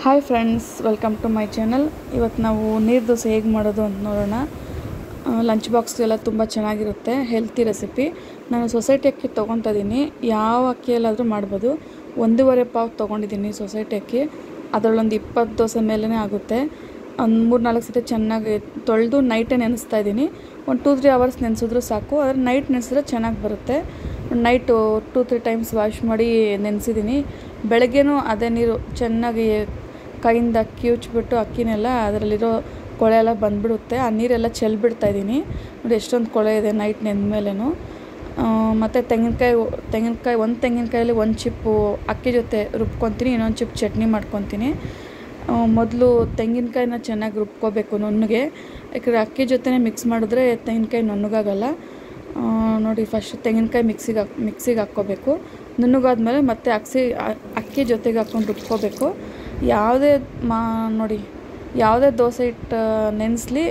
Hi friends, welcome to my channel. ಇವತ್ತು ನಾವು ನೀರು ದೋಸೆ ಹೇಗೆ ಮಾಡೋದು ಅಂತ ನೋಡೋಣ. ಲಂಚ್ ಬಾಕ್ಸ್ಗೆಲ್ಲ ತುಂಬ ಚೆನ್ನಾಗಿರುತ್ತೆ, ಹೆಲ್ತಿ ರೆಸಿಪಿ. ನಾನು ಸೊಸೈಟಿ ಅಕ್ಕಿ ತೊಗೊತಾ ಇದ್ದೀನಿ. ಯಾವ ಅಕ್ಕಿಯಲ್ಲಾದರೂ ಮಾಡ್ಬೋದು. 1.5 ಪಾವ್ ತೊಗೊಂಡಿದ್ದೀನಿ ಸೊಸೈಟಿ ಅಕ್ಕಿ. ಅದರಲ್ಲೊಂದು 20 ದೋಸೆ ಮೇಲೇ ಆಗುತ್ತೆ. ಒಂದು 3-4 ಸತಿ ಚೆನ್ನಾಗಿ ತೊಳೆದು ನೈಟೇ ನೆನೆಸ್ತಾ ಇದ್ದೀನಿ. ಒಂದು 2-3 ಅವರ್ಸ್ ನೆನೆಸಿದ್ರೂ ಸಾಕು. ಆದರೆ ನೈಟ್ ನೆನೆಸಿದ್ರೆ ಚೆನ್ನಾಗಿ ಬರುತ್ತೆ. ನೈಟು 2-3 ಟೈಮ್ಸ್ ವಾಶ್ ಮಾಡಿ ನೆನೆಸಿದ್ದೀನಿ. ಬೆಳಗ್ಗೆನೂ ಅದೇ ನೀರು ಚೆನ್ನಾಗಿ ಕೈಯಿಂದ ಕಿವುಚ್ಬಿಟ್ಟು ಅಕ್ಕಿನೆಲ್ಲ ಅದರಲ್ಲಿರೋ ಕೊಳೆ ಎಲ್ಲ ಬಂದುಬಿಡುತ್ತೆ. ಆ ನೀರೆಲ್ಲ ಚೆಲ್ಬಿಡ್ತಾಯಿದ್ದೀನಿ. ನೋಡಿ ಎಷ್ಟೊಂದು ಕೊಳೆ ಇದೆ ನೈಟ್ ನೆಂದ ಮೇಲೇನು. ಮತ್ತು ತೆಂಗಿನಕಾಯಿ ಒಂದು ತೆಂಗಿನಕಾಯಲ್ಲಿ ಒಂದು ಚಿಪ್ಪು ಅಕ್ಕಿ ಜೊತೆ ರುಬ್ಕೊತೀನಿ, ಇನ್ನೊಂದು ಚಿಪ್ ಚಟ್ನಿ ಮಾಡ್ಕೊತೀನಿ. ಮೊದಲು ತೆಂಗಿನಕಾಯಿನ ಚೆನ್ನಾಗಿ ರುಬ್ಕೋಬೇಕು ನುಣ್ಣಗೆ. ಯಾಕಂದರೆ ಅಕ್ಕಿ ಜೊತೆ ಮಿಕ್ಸ್ ಮಾಡಿದ್ರೆ ತೆಂಗಿನಕಾಯಿ ನುಣ್ಣಗಾಗಲ್ಲ. ನೋಡಿ ಫಸ್ಟ್ ತೆಂಗಿನಕಾಯಿ ಮಿಕ್ಸಿಗೆ ಹಾಕ್ಕೋಬೇಕು. ನುಣ್ಣಗಾದ್ಮೇಲೆ ಮತ್ತೆ ಅಕ್ಕಿ ಜೊತೆಗೆ ಹಾಕ್ಕೊಂಡು ರುಬ್ಕೋಬೇಕು. ಯಾವುದೇ ದೋಸೆ ಹಿಟ್ಟು ನೆನೆಸ್ಲಿ,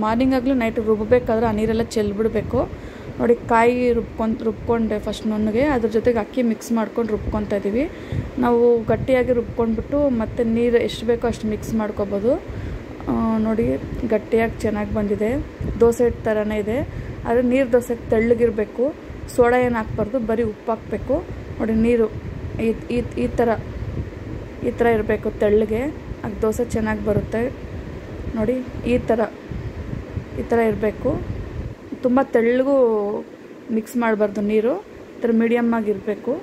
ಮಾರ್ನಿಂಗಾಗಲೂ ನೈಟ್ ರುಬ್ಬಬೇಕಾದ್ರೆ ಆ ನೀರೆಲ್ಲ ಚೆಲ್ಬಿಡಬೇಕು. ನೋಡಿ ಕಾಯಿ ರುಬ್ಕೊಂಡೆ ಫಸ್ಟ್ ನುಣ್ಣಗೆ, ಅದ್ರ ಜೊತೆಗೆ ಅಕ್ಕಿ ಮಿಕ್ಸ್ ಮಾಡ್ಕೊಂಡು ರುಬ್ಕೊತಾ ಇದ್ದೀವಿ. ನಾವು ಗಟ್ಟಿಯಾಗಿ ರುಬ್ಕೊಂಡ್ಬಿಟ್ಟು ಮತ್ತೆ ನೀರು ಎಷ್ಟು ಬೇಕೋ ಅಷ್ಟು ಮಿಕ್ಸ್ ಮಾಡ್ಕೊಬೋದು. ನೋಡಿ ಗಟ್ಟಿಯಾಗಿ ಚೆನ್ನಾಗಿ ಬಂದಿದೆ, ದೋಸೆ ಹಿಟ್ಟು ಥರನೇ ಇದೆ. ಆದರೆ ನೀರು ದೋಸೆಗೆ ತೆಳ್ಳಗಿರಬೇಕು. ಸೋಡಾ ಏನು ಹಾಕ್ಬಾರ್ದು, ಬರೀ ಉಪ್ಪು ಹಾಕಬೇಕು. ನೋಡಿ ನೀರು ಈ ಥರ ಇರಬೇಕು, ತೆಳ್ಳಗೆ. ಆಗ ದೋಸೆ ಚೆನ್ನಾಗಿ ಬರುತ್ತೆ. ನೋಡಿ ಈ ಥರ ಇರಬೇಕು. ತುಂಬ ತೆಳ್ಳಗೂ ಮಿಕ್ಸ್ ಮಾಡಬಾರ್ದು ನೀರು, ಈ ಥರ ಮೀಡಿಯಮ್ ಆಗಿರಬೇಕು.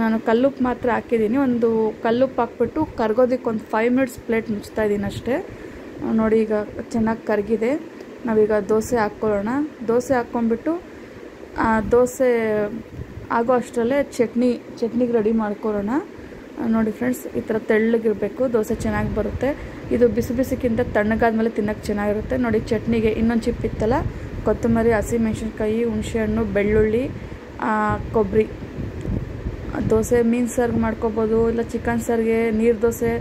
ನಾನು ಕಲ್ಲುಪ್ಪು ಮಾತ್ರ ಹಾಕಿದ್ದೀನಿ. ಒಂದು ಕಲ್ಲುಪ್ಪು ಹಾಕ್ಬಿಟ್ಟು ಕರ್ಗೋದಕ್ಕೆ ಒಂದು 5 ಮಿನಿಟ್ಸ್ ಪ್ಲೇಟ್ ಮುಚ್ತಾ ಇದ್ದೀನಿ ಅಷ್ಟೇ. ನೋಡಿ ಈಗ ಚೆನ್ನಾಗಿ ಕರಗಿದೆ. ನಾವೀಗ ದೋಸೆ ಹಾಕ್ಕೊಳ್ಳೋಣ. ದೋಸೆ ಹಾಕ್ಕೊಂಡ್ಬಿಟ್ಟು ದೋಸೆ ಆಗೋ ಅಷ್ಟರಲ್ಲೇ ಚಟ್ನಿಗೆ ರೆಡಿ ಮಾಡ್ಕೊಳ್ಳೋಣ. ನೋಡಿ ಫ್ರೆಂಡ್ಸ್, ಈ ಥರ ತೆಳ್ಳಗಿರಬೇಕು, ದೋಸೆ ಚೆನ್ನಾಗಿ ಬರುತ್ತೆ. ಇದು ಬಿಸಿಕ್ಕಿಂತ ತಣ್ಣಗಾದ್ಮೇಲೆ ತಿನ್ನೋಕ್ಕೆ ಚೆನ್ನಾಗಿರುತ್ತೆ. ನೋಡಿ ಚಟ್ನಿಗೆ ಇನ್ನೊಂದು ಚಿಪ್ ಇತ್ತಲ್ಲ, ಕೊತ್ತಂಬರಿ, ಹಸಿಮೆಣ್ಸಿನ್ಕಾಯಿ, ಹುಣಸೆಹಣ್ಣು, ಬೆಳ್ಳುಳ್ಳಿ, ಕೊಬ್ಬರಿ. ದೋಸೆ ಮೀನು ಸಾರಿಗೆ ಮಾಡ್ಕೋಬೋದು, ಇಲ್ಲ ಚಿಕನ್ ಸಾರಿಗೆ, ನೀರು ದೋಸೆ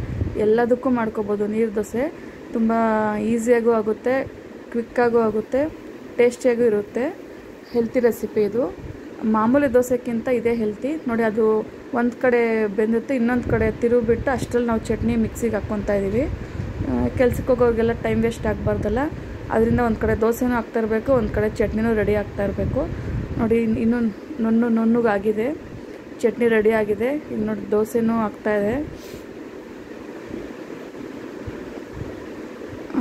ಎಲ್ಲದಕ್ಕೂ ಮಾಡ್ಕೋಬೋದು. ನೀರು ದೋಸೆ ತುಂಬ ಈಸಿಯಾಗೂ ಆಗುತ್ತೆ, ಕ್ವಿಕ್ಕಾಗೂ ಆಗುತ್ತೆ, ಟೇಸ್ಟಿಯಾಗೂ ಇರುತ್ತೆ. ಹೆಲ್ತಿ ರೆಸಿಪಿ ಇದು. ಮಾಮೂಲಿ ದೋಸೆಕ್ಕಿಂತ ಇದೇ ಹೆಲ್ತಿ. ನೋಡಿ ಅದು ಒಂದು ಕಡೆ ಬೆಂದುತ್ತೆ, ಇನ್ನೊಂದು ಕಡೆ ತಿರುಗಿಬಿಟ್ಟು ಅಷ್ಟರಲ್ಲಿ ನಾವು ಚಟ್ನಿ ಮಿಕ್ಸಿಗೆ ಹಾಕ್ಕೊತಾ ಇದ್ದೀವಿ. ಕೆಲ್ಸಕ್ಕೆ ಹೋಗೋರಿಗೆಲ್ಲ ಟೈಮ್ ವೇಸ್ಟ್ ಆಗಬಾರ್ದಲ್ಲ, ಅದರಿಂದ ಒಂದು ಕಡೆ ದೋಸೆನೂ ಹಾಕ್ತಾ ಇರಬೇಕು, ಒಂದು ಕಡೆ ಚಟ್ನಿನೂ ರೆಡಿ ಆಗ್ತಾ ಇರಬೇಕು. ನೋಡಿ ಇನ್ನೂ ನುಣ್ಣಗಾಗಿದೆ, ಚಟ್ನಿ ರೆಡಿ ಆಗಿದೆ. ಈಗ ನೋಡಿ ದೋಸೆನೂ ಆಗ್ತಾಯಿದೆ.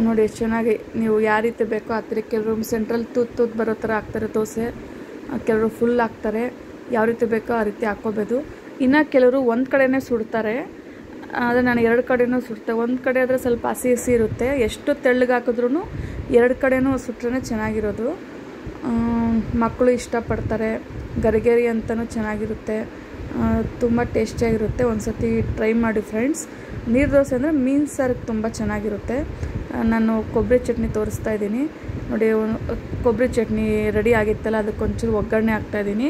ನೋಡಿ ಎಷ್ಟು ಚೆನ್ನಾಗಿ ನೀವು ಯಾವ ರೀತಿ ಬೇಕೋ ಆ ಥರ. ಕೆಲವರು ಸೆಂಟ್ರಲ್ ತೂತು ಬರೋ ಥರ ಹಾಕ್ತಾರೆ ದೋಸೆ, ಕೆಲವರು ಫುಲ್ ಹಾಕ್ತಾರೆ. ಯಾವ ರೀತಿ ಬೇಕೋ ಆ ರೀತಿ ಹಾಕ್ಕೋಬೋದು. ಇನ್ನು ಕೆಲವರು ಒಂದು ಕಡೆನೇ ಸುಡ್ತಾರೆ, ಆದರೆ ನಾನು 2 ಕಡೆನೂ ಸುಡ್ತೆ. ಒಂದು ಕಡೆ ಆದರೆ ಸ್ವಲ್ಪ ಹಸಿ ಇರುತ್ತೆ. ಎಷ್ಟು ತೆಳ್ಳಗೆ ಹಾಕಿದ್ರೂ 2 ಕಡೆನೂ ಸುಟ್ರೇ ಚೆನ್ನಾಗಿರೋದು. ಮಕ್ಕಳು ಇಷ್ಟಪಡ್ತಾರೆ. ಗರಿಗರಿ ಅಂತಲೂ ಚೆನ್ನಾಗಿರುತ್ತೆ, ತುಂಬ ಟೇಸ್ಟಿಯಾಗಿರುತ್ತೆ. ಒಂದು ಸತಿ ಟ್ರೈ ಮಾಡಿ ಫ್ರೆಂಡ್ಸ್. ನೀರು ದೋಸೆ ಅಂದರೆ ಮೀನು ಸಾರಿಗೆ ತುಂಬ ಚೆನ್ನಾಗಿರುತ್ತೆ. ನಾನು ಕೊಬ್ಬರಿ ಚಟ್ನಿ ತೋರಿಸ್ತಾ ಇದ್ದೀನಿ. ನೋಡಿ ಕೊಬ್ಬರಿ ಚಟ್ನಿ ರೆಡಿ ಆಗಿತ್ತಲ್ಲ, ಅದಕ್ಕೊಂಚೂರು ಒಗ್ಗರಣೆ ಹಾಕ್ತಾಯಿದ್ದೀನಿ.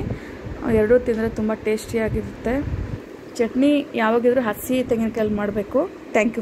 ಎರಡೂ ತಿಂದರೆ ತುಂಬ ಟೇಸ್ಟಿಯಾಗಿರುತ್ತೆ. ಚಟ್ನಿ ಯಾವಾಗಿದ್ರೂ ಹಸಿ ತೆಂಗಿನಕಾಯಲ್ಲಿ ಮಾಡಬೇಕು. Thank you.